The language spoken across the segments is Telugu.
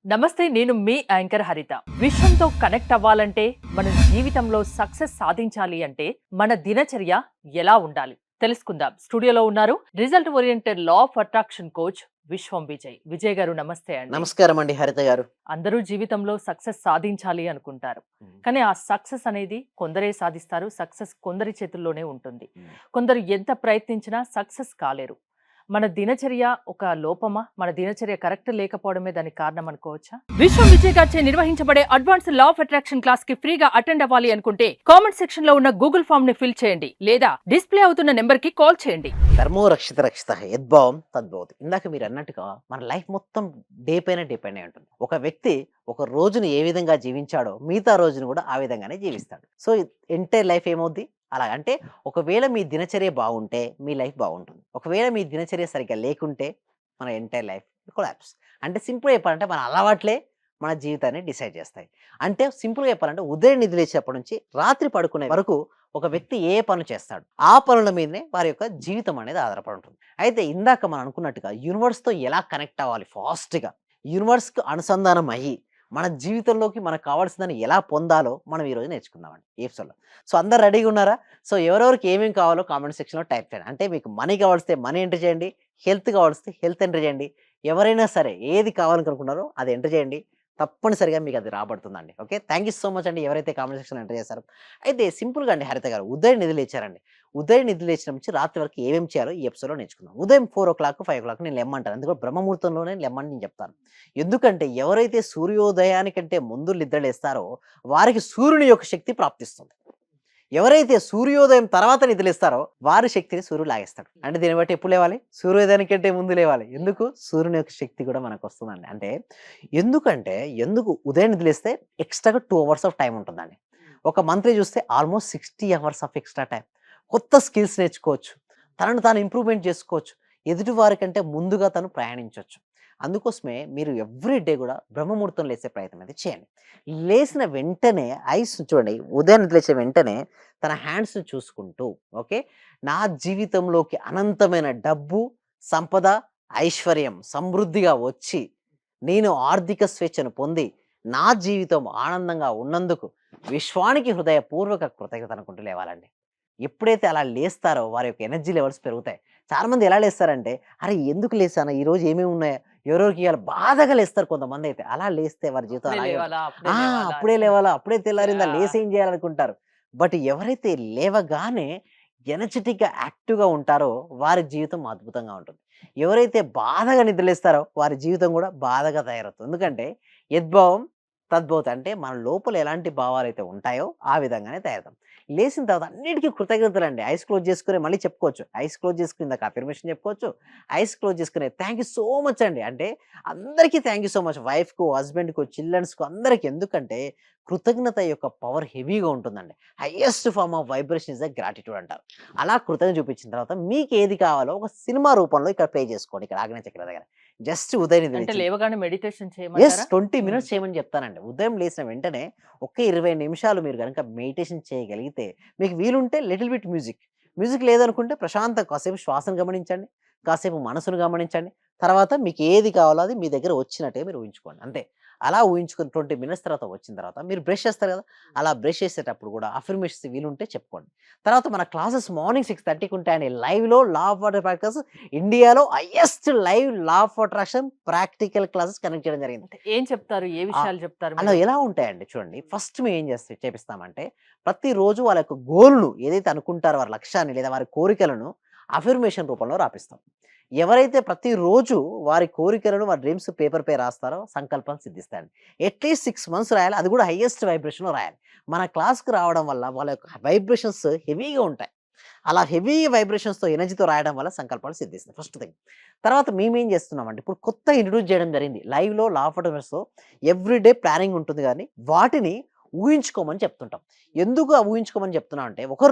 నమస్తే, నేను మీ యాంకర్ హరిత. విశ్వంతో కనెక్ట్ అవ్వాలంటే, మన జీవితంలో సక్సెస్ సాధించాలి అంటే, మన దినచర్య ఎలా ఉండాలి తెలుసుకుందాం. స్టూడియోలో ఉన్నారు result oriented law of attraction coach విశ్వం విజయ్. విజయ్ గారు నమస్తే అండి. నమస్కారం అండి హరిత గారు. అందరూ జీవితంలో సక్సెస్ సాధించాలి అనుకుంటారు. కానీ ఆ సక్సెస్ అనేది కొందరే సాధిస్తారు. సక్సెస్ కొందరి చేతుల్లోనే ఉంటుంది. కొందరు ఎంత ప్రయత్నించినా సక్సెస్ కాలేరు. మన దినచర్య ఒక లోపమా? మన దినచర్య కరెక్ట్ లేకపోవడమే దానికి కారణం అనుకోవచ్చా? విశ్వం విజయ్ గారిచే నిర్వహించబడే advance law of attraction class కి ఫ్రీగా అటెండ్ అవ్వాలి అనుకుంటే కామెంట్ సెక్షన్ లో ఉన్న గూగుల్ ఫామ్ ని ఫిల్ చేయండి, లేదా డిస్ప్లే అవుతున్న నెంబర్ కి కాల్ చేయండి. ధర్మో రక్షిత రక్షిత యద్భావం తద్భవతి. ఇందాక మీరు అన్నట్టుగా మన లైఫ్ మొత్తం డే పైన డిపెండ్ అయి ఉంటుంది. ఒక వ్యక్తి ఒక రోజును ఏ విధంగా జీవించాడో మిగతా రోజును కూడా ఆ విధంగానే జీవిస్తాడు. సో ఎంటైర్ లైఫ్ ఏమవుద్ది అలా అంటే, ఒకవేళ మీ దినచర్య బాగుంటే మీ లైఫ్ బాగుంటుంది. ఒకవేళ మీ దినచర్య సరిగ్గా లేకుంటే మన ఎంటైర్ లైఫ్ కొలాప్స్. అంటే సింపుల్ చెప్పాలంటే మన అలవాట్లే మన జీవితాన్ని డిసైడ్ చేస్తాయి. అంటే సింపుల్గా చెప్పాలంటే ఉదయం నిద్ర లేచినప్పటి నుంచి రాత్రి పడుకునే వరకు ఒక వ్యక్తి ఏ పనులు చేస్తాడు ఆ పనుల మీదనే వారి యొక్క జీవితం అనేది ఆధారపడి ఉంటుంది. అయితే ఇందాక మనం అనుకున్నట్టుగా యూనివర్స్తో ఎలా కనెక్ట్ అవ్వాలి ఫాస్ట్గా, యూనివర్స్కి అనుసంధానం అయ్యి మన జీవితంలోకి మనకు కావాల్సిందని ఎలా పొందాలో మనం ఈరోజు నేర్చుకుందామండి ఈ ఎపిసోడ్లో. సో అందరు రెడీగా ఉన్నారా? సో ఎవరెవరికి ఏమేమి కావాలో కామెంట్ సెక్షన్లో టైప్ చేయండి. అంటే మీకు మనీ కావాల్స్తే మనీ ఎంటర్ చేయండి, హెల్త్ కావాల్స్తే హెల్త్ ఎంటర్ చేయండి. ఎవరైనా సరే ఏది కావాలనుకుంటున్నారో అది ఎంటర్ చేయండి, తప్పనిసరిగా మీకు అది రాబడుతుందండి. Okay, thank you so much అండి ఎవరైతే కామెంట్ సెక్షన్ ఎంటర్ చేశారో. అయితే సింపుల్గా అండి హరిత గారు, ఉదయం నిధులు ఇచ్చారండి. ఉదయం నిధులు ఇచ్చిన నుంచి రాత్రి వరకు ఏమేమి చేయాలో ఈ ఎపిసోడ్లో నేర్చుకుందాం. ఉదయం 4 o'clock 5 o'clock నేను లెమ్మంటాను, అందుకే బ్రహ్మముహూర్తంలోనే లెమ్మని నేను చెప్తాను. ఎందుకంటే ఎవరైతే సూర్యోదయానికంటే ముందు నిద్రలేస్తారో వారికి సూర్యుని యొక్క శక్తి ప్రాప్తిస్తుంది. ఎవరైతే సూర్యోదయం తర్వాత నిద్రలేస్తారో వారి శక్తిని సూర్యుడు లాగేస్తాడు. అంటే దీన్ని బట్టి ఎప్పుడు లేవాలి? సూర్యోదయానికంటే ముందు లేవాలి. ఎందుకు? సూర్యుని యొక్క శక్తి కూడా మనకు వస్తుందండి. అంటే ఎందుకు ఉదయం నిద్రలేస్తే ఎక్స్ట్రాగా 2 hours ఆఫ్ టైం ఉంటుందండి. ఒక మంత్లీ చూస్తే almost 60 hours of extra time. కొత్త స్కిల్స్ నేర్చుకోవచ్చు, తనను తాను ఇంప్రూవ్మెంట్ చేసుకోవచ్చు, ఎదుటి వారికంటే ముందుగా తను ప్రయాణించవచ్చు. అందుకోసమే మీరు ఎవ్రీ డే కూడా బ్రహ్మముహూర్తం లేసే ప్రయత్నం అయితే చేయండి. లేచిన వెంటనే ఐస్ చూడండి, ఉదయం లేచిన వెంటనే తన హ్యాండ్స్ని చూసుకుంటూ, ఓకే, నా జీవితంలోకి అనంతమైన డబ్బు, సంపద, ఐశ్వర్యం సమృద్ధిగా వచ్చి నేను ఆర్థిక స్వేచ్ఛను పొంది నా జీవితం ఆనందంగా ఉన్నందుకు విశ్వానికి హృదయపూర్వక కృతజ్ఞత అనుకుంటూ లేవాలండి. ఎప్పుడైతే అలా లేస్తారో వారి యొక్క ఎనర్జీ లెవెల్స్ పెరుగుతాయి. చాలామంది ఎలా లేస్తారంటే, అరే ఎందుకు లేసానా, ఈరోజు ఏమేమి ఉన్నాయా, ఎవరెవరికి ఇవాళ బాధగా లేస్తారు కొంతమంది. అయితే అలా లేస్తే వారి జీవితం అప్పుడే అలాగే ఉంటుంది. లేవాలా, అప్పుడే లేవాలా అప్పుడే అని. లేవాలా, అప్పుడే తెల్లారిందా, యాహ్! లేసి ఏం చేయాలనుకుంటారు. బట్ ఎవరైతే లేవగానే ఎనర్జెటిక్గా యాక్టివ్గా ఉంటారో వారి జీవితం అద్భుతంగా ఉంటుంది. ఎవరైతే బాధగా నిద్రలేస్తారో వారి జీవితం కూడా బాధగా తయారవుతుంది. ఎందుకంటే యద్భావం తద్భవతి. అంటే మన లోపల ఎలాంటి భావాలు అయితే ఉంటాయో ఆ విధంగానే తయారవుతాం. లేసిన తర్వాత అన్నిటికీ కృతజ్ఞతలండి. ఐస్ క్లోజ్ చేసుకుని మళ్ళీ చెప్పుకోవచ్చు. ఐస్ క్లోజ్ చేసుకుని ఇందాక అఫర్మేషన్ చెప్పుకోవచ్చు. ఐస్ క్లోజ్ చేసుకునే థ్యాంక్ యూ సో మచ్ అండి. అంటే అందరికీ థ్యాంక్ యూ సో మచ్. వైఫ్‌కు, హస్బెండ్‌కు, చిల్డ్రన్స్‌కు అందరికి. ఎందుకంటే కృతజ్ఞత యొక్క పవర్ హెవీగా ఉంటుందండి. Highest form of vibration is the gratitude అంటారు. అలా కృతజ్ఞత చూపించిన తర్వాత మీకు ఏది కావాలో ఒక సినిమా రూపంలో ఇక్కడ ప్లే చేసుకోండి. ఇక్కడ ఆగ్నేయ చక్ర దగ్గర. జస్ట్ ఉదయం నిద్ర అంటే లేచిన లేవగానే మెడిటేషన్ యెస్, చేయమంటారా? 20 మినిట్స్ చేయమని చెప్తానండి. ఉదయం లేసిన వెంటనే ఒక 20 నిమిషాలు మీరు గనుక మెడిటేషన్ చేయగలిగితే, మీకు వీలుంటే లిటిల్ బిట్ మ్యూజిక్. మ్యూజిక్ లేదనుకుంటే ప్రశాంతంగా కాసేపు శ్వాసను గమనించండి, కాసేపు మనసును గమనించండి. తర్వాత మీకు ఏది కావాలో అది మీ దగ్గర వచ్చినట్టుగా మీరు ఊహించుకోండి. అంతే. అలా ఊహించుకొని 20 మినిట్స్ తర్వాత వచ్చిన తర్వాత మీరు బ్రష్ చేస్తారు కదా! అలా బ్రష్ చేసేటప్పుడు కూడా అఫర్మేషన్స్ వీలుంటే చెప్పుకోండి. తర్వాత మన క్లాసెస్ మార్నింగ్ 6:30కి ఉంటాయండి. లైవ్‌లో లా ఆఫ్ వాటర్ ప్రాక్టీస్ ఇండియాలో highest live law of attraction practical classes conduct చేయడం జరిగింది. అంటే ఏం చెప్తారు? ఏ ఆహ్, విషయాలు చెప్తారు అలా మీరు? ఎలా ఉంటాయండి చూడండి. ఫస్ట్ మేము ఏం చేపిస్తామంటే, ప్రతిరోజు వాళ్ళ యొక్క గోల్‌ను ఏదైతే అనుకుంటారో వారి లక్ష్యాన్ని లేదా వారి కోరికలను అఫర్మేషన్ రూపంలో రాపిస్తాం. ఎవరైతే ప్రతిరోజు వారి కోరికలను, వారి డ్రీమ్స్ పేపర్‌పై రాస్తారో సంకల్పం సిద్ధిస్తాయండి. అట్‌లీస్ట్ 6 మంత్స్ రాయాలి. అది కూడా హైయెస్ట్ వైబ్రేషన్‌లో రాయాలి. మన క్లాస్‌కి రావడం వల్ల వాళ్ళ యొక్క వైబ్రేషన్స్ హెవీగా ఉంటాయి. అలా హెవీ వైబ్రేషన్స్‌తో ఎనర్జీతో రాయడం వల్ల సంకల్పాలు సిద్ధిస్తాయి. First thing. తర్వాత మేమేం చేస్తున్నామంటే, ఇప్పుడు కొత్తగా ఇంట్రొడ్యూస్ చేయడం జరిగింది. లైవ్‌లో లా ఆఫ్ అట్రాక్షన్స్‌తో ఎవ్రీడే ప్లానింగ్ ఉంటుంది గానీ, వాటిని ఊహించుకోమని చెప్తుంటాం. ఎందుకు ఆ ఊహించుకోమని చెప్తున్నాం అంటే,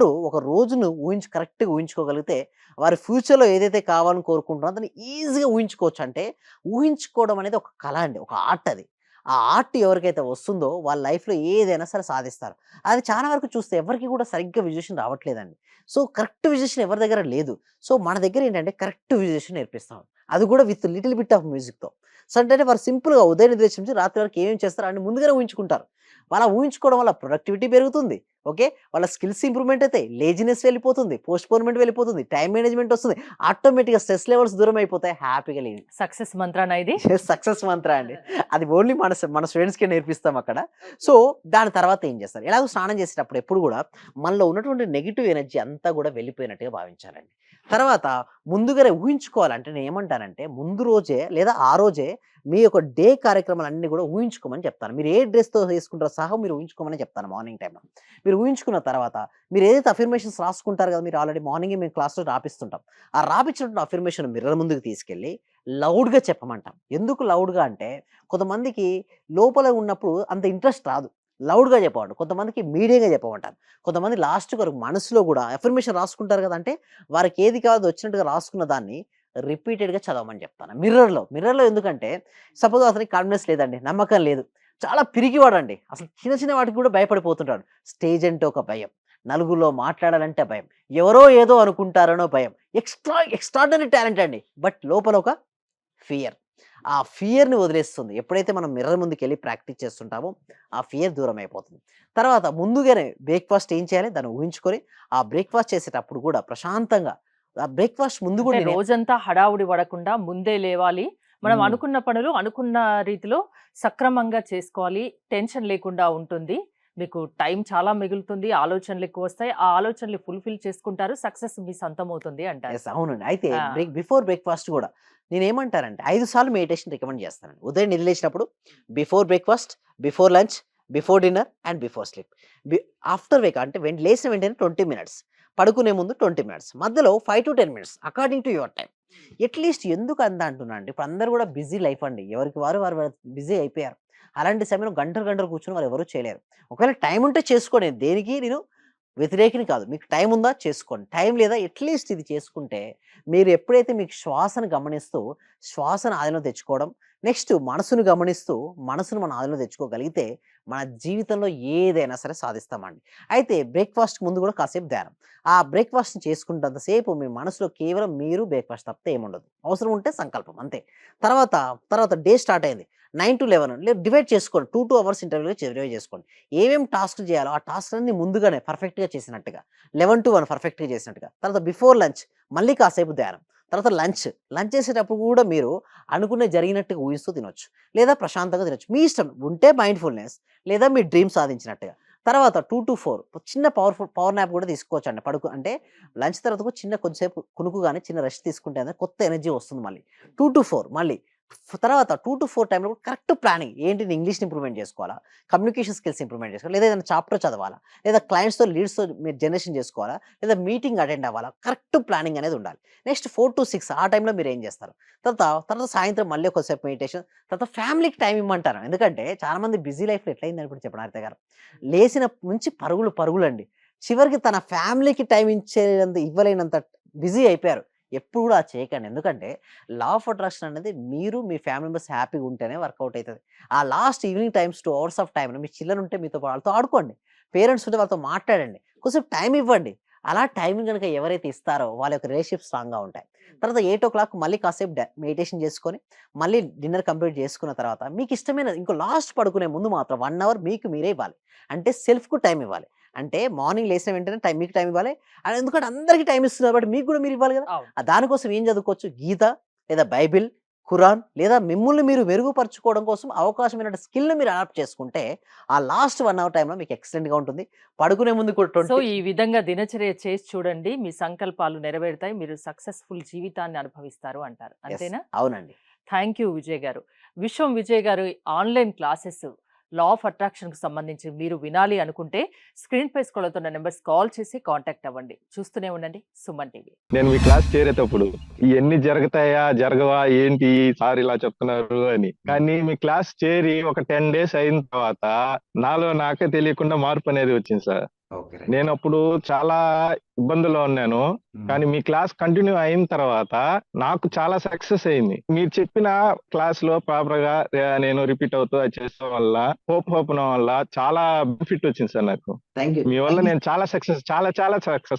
ఒక రోజును కరెక్ట్‌గా ఊహించుకోగలిగితే, వారి ఫ్యూచర్‌లో ఏదైతే కావాలని కోరుకుంటున్నారో దాన్ని ఈజీగా ఊహించుకోవచ్చు. అంటే ఊహించుకోవడం అనేది ఒక కళ అండి. ఒక ఆర్ట్ అది. ఆ ఆర్ట్ ఎవరికైతే వస్తుందో వాళ్ళ లైఫ్‌లో ఏదైనా సరే సాధిస్తారు. అది చాలా వరకు చూస్తే ఎవరికీ కూడా సరిగ్గా విజువేషన్ రావట్లేదండి. సో, కరెక్ట్ విజువేషన్ ఎవరి దగ్గర లేదు. సో, మన దగ్గర ఏంటంటే కరెక్ట్ విజువేషన్ నేర్పిస్తాం. అది కూడా విత్ లిటిల్ బిట్ ఆఫ్ మ్యూజిక్‌తో. సో అంటే వారు సింపుల్‌గా ఉదయం నిద్ర లేచి నుంచి రాత్రి వరకు ఏమేమి చేస్తారు అని ముందుగానే ఊహించుకుంటారు. అలా ఊహించుకోవడం వల్ల ప్రొడక్టివిటీ పెరుగుతుంది. ఓకే. వాళ్ళ స్కిల్స్ ఇంప్రూవ్‌మెంట్ అయితాయి. లేజినెస్ వెళ్ళిపోతుంది. పోస్ట్‌పోన్‌మెంట్ వెళ్ళిపోతుంది. టైమ్ మేనేజ్‌మెంట్ వస్తుంది. ఆటోమేటిక్‌గా స్ట్రెస్ లెవెల్స్ దూరం అయిపోతాయి. హ్యాపీగా లివింగ్. సక్సెస్ మంత్రానా ఇది? సక్సెస్ మంత్ర అండి. అది ఓన్లీ మన స్టూడెంట్స్‌కే నేర్పిస్తాం అక్కడ. సో, దాని తర్వాత ఏం చేస్తారు? ఎలాగో స్నానం చేసేటప్పుడు ఎప్పుడు గూడా మనలో ఉన్నటువంటి నెగెటివ్ ఎనర్జీ అంతా గూడా వెళ్ళిపోయినట్టుగా భావించాలండి. తర్వాత ముందుగానే ఊహించుకోవాలి. అంటే నేనేమంటానంటే ముందు రోజే లేదా ఆ రోజే మీ యొక్క డే కార్యక్రమాలన్నీ గూడా ఊహించుకోమని చెప్తాను. మీరు ఏ డ్రెస్‌తో వేసుకుంటారో సహా మీరు ఊహించుకోమని చెప్తాను మార్నింగ్ టైమ్‌లో. మీరు ఊహించుకున్న తర్వాత మీరు ఏదైతే అఫర్మేషన్స్ రాసుకుంటారు గదా! మీరు ఆల్రెడీ మార్నింగే మేము క్లాస్‌లో రాపిస్తుంటాం. ఆ రాపిచ్చినటువంటి అఫర్మేషన్ మిర్రర్ ముందుకు తీసుకెళ్ళి లౌడ్‌గా చెప్పమంటాం. ఎందుకు లౌడ్‌గా అంటే కొంతమందికి లోపల ఉన్నప్పుడు అంత ఇంట్రెస్ట్ రాదు. లౌడ్‌గా చెప్పమంటాం. కొంతమందికి మీడియంగా చెప్పమంటారు. కొంతమంది లాస్ట్‌కి వరకు మనసులో గూడా అఫర్మేషన్ రాసుకుంటారు గదా! అంటే వారికి ఏది కాదో వచ్చినట్టుగా రాసుకున్న దాన్ని రిపీటెడ్‌గా చదవమని చెప్తాను. మిర్రర్‌లో ఎందుకంటే సపోజ్ అతనికి కాన్ఫిడెన్స్ లేదండి. నమ్మకం లేదు. చాలా పిరికివాడండి. అసలు చిన్న చిన్న వాటికి కూడా భయపడిపోతుంటాడు. స్టేజ్ అంటే ఒక భయం. నలుగురిలో మాట్లాడాలంటే భయం. ఎవరో ఏదో అనుకుంటారనో భయం. ఎక్స్ట్రార్డినరీ టాలెంట్ అండి. బట్ లోపల ఒక ఫియర్. ఆ ఫియర్‌ని వదిలేస్తుంది. ఎప్పుడైతే మనం మిర్రర్ ముందుకెళ్ళి ప్రాక్టీస్ చేస్తుంటామో, ఆ ఫియర్ దూరమైపోతుంది. తర్వాత ముందుగానే బ్రేక్‌ఫాస్ట్ ఏం చేయాలి? దాన్ని ఊహించుకొని, ఆ బ్రేక్‌ఫాస్ట్ చేసేటప్పుడు కూడా ప్రశాంతంగా ఆ బ్రేక్‌ఫాస్ట్ ముందు అంటే కూడా నేను రోజంతా హడావుడి పడకుండా ముందే లేవాలి. మనం హ్మ్. అనుకున్న పనులు అనుకున్న రీతిలో సక్రమంగా చేసుకోవాలి. టెన్షన్ లేకుండా ఉంటుంది. మీకు టైం చాలా మిగులుతుంది. ఆలోచనలు ఎక్కువొస్తాయి. ఆ ఆలోచనలు ఫుల్‌ఫిల్ చేసుకుంటారు. సక్సెస్ మీ సొంతమవుతుంది అంటారు. యెస్. అవునండి. అయితే ఆ! బిఫోర్ బ్రేక్‌ఫాస్ట్ గూడా నేనేమంటానంటే 5 సార్లు మెడిటేషన్ రికమెండ్ చేస్తానండి. ఉదయం నిద్ర లేచినప్పుడు, before breakfast, before lunch, before dinner and before sleep. Be after అంటే లేసిన వెంటనే 20 మినిట్స్. పడుకునే ముందు 20 మినిట్స్. మధ్యలో 5-10 minutes according to your time. At least ఎందుకు అంత అంటున్నా అంటే ఇప్పుడు అందరూ గూడా బిజీ లైఫ్ అండి. ఎవరికి వారు బిజీ అయిపోయారు. అలాంటి సమయంలో గంటలు గంటలు కూర్చొని వాళ్ళు ఎవరు చేయలేరు. ఒకవేళ టైమ్ ఉంటే చేసుకోండి. దేనికి నేను వ్యతిరేకిని కాదు. మీకు టైం ఉందా? చేసుకోండి. టైం లేదా అట్‌లీస్ట్ ఇది చేసుకుంటే, మీరు ఎప్పుడైతే మీకు శ్వాసను గమనిస్తూ, శ్వాసను ఆధీనంలో తెచ్చుకోవడం, నెక్స్ట్ మనసును గమనిస్తూ, మనసును మన ఆధీనంలో తెచ్చుకోగలిగితే, మన జీవితంలో ఏదైనా సరే సాధిస్తామండి. అయితే బ్రేక్‌ఫాస్ట్‌కి ముందు గూడా కాసేపు ధ్యానం. ఆ బ్రేక్‌ఫాస్ట్‌ని చేసుకుంటంత సేపు మీ మనసులో కేవలం మీరు బ్రేక్‌ఫాస్ట్ తప్పితే ఏముండదు. అవసరం ఉంటే సంకల్పం అంతే. తర్వాత, తర్వాత డే స్టార్ట్ అయింది. 9-11 లేదు డివైడ్ చేసుకోండి. 2 అవర్స్ ఇంటర్వ్యూ‌గా డివైడ్ చేసుకోండి. ఏమేం టాస్క్ చేయాలో ఆ టాస్క్‌లన్నీ ముందుగానే పర్ఫెక్ట్‌గా చేసినట్టుగా. 11-1 పర్ఫెక్ట్‌గా చేసినట్టుగా. తర్వాత బిఫోర్ లంచ్ మళ్ళీ కాసేపు ధ్యానం. తర్వాత లంచ్ చేసేటప్పుడు కూడా మీరు అనుకున్నది జరిగినట్టుగా ఊహిస్తూ తినొచ్చు. లేదా ప్రశాంతంగా తినొచ్చు. మీ ఇష్టం. ఉంటే మైండ్‌ఫుల్‌నెస్ లేదా మీ డ్రీమ్ సాధించినట్టుగా. తర్వాత 2-4 చిన్న పవర్ న్యాప్ కూడా తీసుకోవచ్చండి. అంటే లంచ్ తర్వాత కూడా చిన్న కొంచెంసేపు కునుకుగానే చిన్న రెస్ట్ తీసుకుంటే కొత్త ఎనర్జీ వస్తుంది మళ్ళీ. 2-4 మళ్ళీ. తర్వాత 2-4 టైమ్‌లో కరెక్ట్ ప్లానింగ్. ఏంటి ఇంగ్లీష్‌ని ఇంప్రూవ్‌మెంట్ చేసుకోవాలా? కమ్యూనికేషన్ స్కిల్స్ ఇంప్రూవ్‌మెంట్ చేసుకోవాలా? లేదా ఏదైనా చాప్టర్ చదవాలా? లేదా లీడ్స్‌తో మీరు జనరేషన్ చేసుకోవాలా? లేదా మీటింగ్ అటెండ్ అవ్వాలా? కరెక్ట్ ప్లానింగ్ అనేది ఉండాలి. నెక్స్ట్ 4-6 ఆ టైంలో మీరేం చేస్తారు? తర్వాత సాయంత్రం మళ్ళీ కొద్దిసేపు మెడిటేషన్. తర్వాత ఫ్యామిలీకి టైమ్ ఇమ్మంటాను. ఎందుకంటే చాలామంది బిజీ లైఫ్‌లో ఎట్లయిందని ఇప్పుడు చెప్పండి హరిత గారు. లేసినప్పటి నుంచి పరుగులండి. చివరికి తన ఫ్యామిలీకి టైమ్ ఇవ్వలేనంత బిజీ అయిపోయారు. ఎప్పుడు కూడా అది చేయకండి. ఎందుకంటే లా ఆఫ్ అట్రాక్షన్ అనేది మీరు, మీ ఫ్యామిలీ మెంబర్స్ హ్యాపీగా ఉంటేనే వర్కౌట్ అయితది. ఆ last evening times 2 hours of టైమ్‌లో మీ చిల్డ్రన్ ఉంటే వాళ్ళతో ఆడుకోండి. పేరెంట్స్ ఉంటే వాళ్ళతో మాట్లాడండి. కొంచెం టైమ్ ఇవ్వండి. అలా టైమింగ్ గనుక ఎవరైతే ఇస్తారో వాళ్ళ యొక్క రిలేషన్‌షిప్స్ స్ట్రాంగ్‌గా ఉంటాయి. తర్వాత 8:00 మళ్ళీ కాసేపు మెడిటేషన్ చేసుకొని, మళ్ళీ డిన్నర్ కంప్లీట్ చేసుకున్న తర్వాత మీకిష్టమైన ఇంకో లాస్ట్ పడుకునే ముందు మాత్రం 1 అవర్ మీకు మీరే ఇవ్వాలి. అంటే సెల్ఫ్‌కు టైమ్ ఇవ్వాలి. అంటే మార్నింగ్ లేసిన వెంటనే మీకు టైమ్ ఇవ్వాలి. ఎందుకంటే అందరికి టైమ్ ఇస్తున్నారు కాబట్టి మీకు కూడా మీరు ఇవ్వాలి కదా! అవును. దానికోసం ఏం చదువుకోవచ్చు? గీత లేదా బైబిల్, ఖురాన్ లేదా మిమ్మల్ని మీరు మెరుగుపరుచుకోవడం కోసం అవకాశమైన స్కిల్‌ని మీరు అడాప్ట్ చేసుకుంటే, ఆ లాస్ట్ 1 అవర్ టైమ్‌లో మీకు ఎక్సలెంట్‌గా ఉంటుంది. పడుకునే ముందు కూడా సో, 20 ఈ విధంగా దినచర్య చేసి చూడండి. మీ సంకల్పాలు నెరవేరుతాయి. మీరు సక్సెస్‌ఫుల్ జీవితాన్ని అనుభవిస్తారు అంటారు. యెస్. అంతేనా? అవునండి. థాంక్ యూ విజయ్ గారు. విజయ్ గారు ఆన్‌లైన్ క్లాసెస్ లా ఆఫ్ అట్రాక్షన్‌కి సంబంధించి మీరు వినాలి అనుకుంటే స్క్రీన్‌పై స్క్రోల్ అవుతున్న నంబర్స్ కాల్ చేసి కాంటాక్ట్ అవ్వండి. చూస్తూనే ఉండండి సుమన్ టీవీ. నేను మీ క్లాస్ చేరేటప్పుడు ఇయన్నీ జరుగుతాయా? జరగవా? ఏంటి సార్ ఇలా చెప్తున్నారు అని. కానీ మీ క్లాస్ చేరి ఒక 10 డేస్ అయిన తర్వాత నాలో నాకే తెలియకుండా మార్పనేది వచ్చింది సార్. ఓకే. రైట్. నేనప్పుడు చాలా ఇబ్బందుల్లో ఉన్నాను. హ్మ్. కానీ మీ క్లాస్ కంటిన్యూ అయిన తర్వాత నాకు చాలా సక్సెస్ అయింది. మీరు చెప్పిన క్లాస్‌లో ప్రాపర్‌గా నేను రిపీట్ అవుతూ అది చేస్తడం వల్ల, ఓపెన్ వల్ల చాలా బెనిఫిట్ వచ్చింది సార్ నాకు. Thank you. మీ వల్ల నేను చాలా సక్సెస్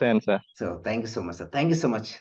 అయ్యాను sir. Thank you so much sir. Thank you so much.